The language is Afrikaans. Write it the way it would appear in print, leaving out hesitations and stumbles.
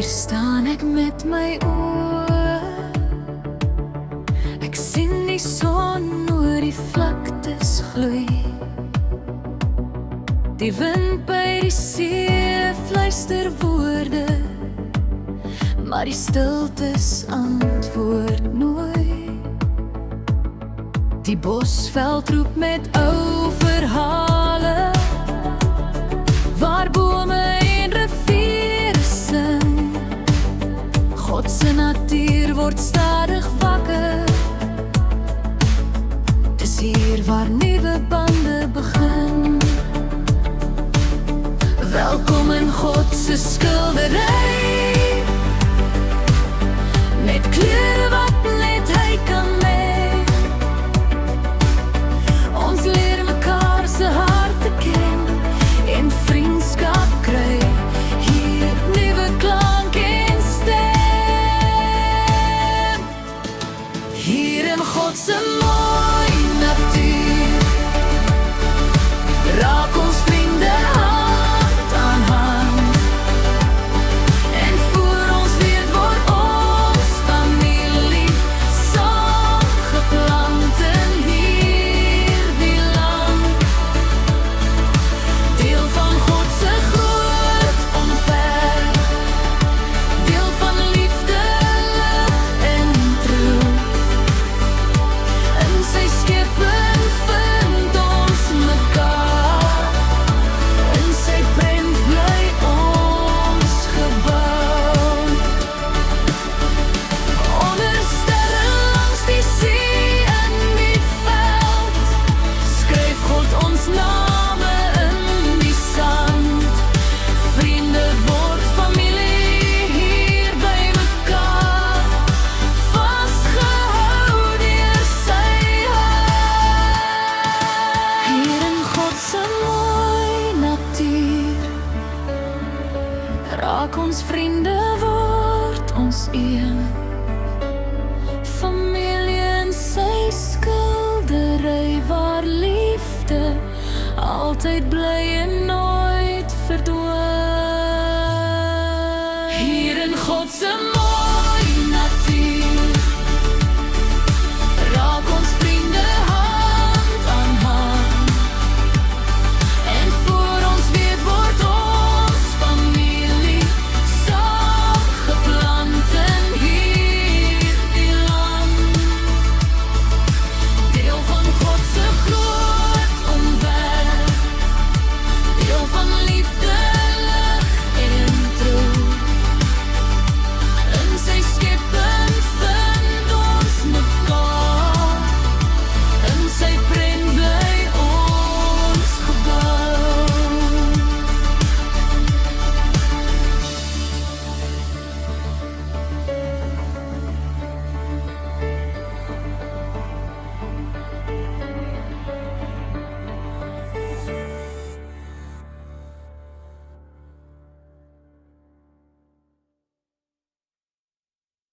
Hier staan ek met my oë, ek sien die son oor die vlaktes gloei. Die wind by die see fluister woorde, maar die stiltes antwoord nooit. Die bosveld roep met ou verhale, waar bome en riviere sing. God se natuur word stadig wakker, dis hier waar nuwe bande begin. Welkom in God se skildery, met kleure wat net hy kan meng. Ons leer mekaar se harte ken en vriendskap kry, hier nuwe klank en stem. Hier in God se mooi natuur, raak ons vriende hand aan hand, en voor ons weet word ons familie, saam geplant in hierdie land. Deel van God se groot ontwerp, deel van liefde, lig en trou. In sy skepping vind ons mekaar, in sy prent bly ons gebou. Onder sterre langs die see en die veld, skryf God ons name in die sand. Vriende word familie hier by mekaar, vasgehou deur sy hand. Hier in God se mooi natuur, raak ons vriende word ons een. Familie in sy skildery, waar liefde altyd bly in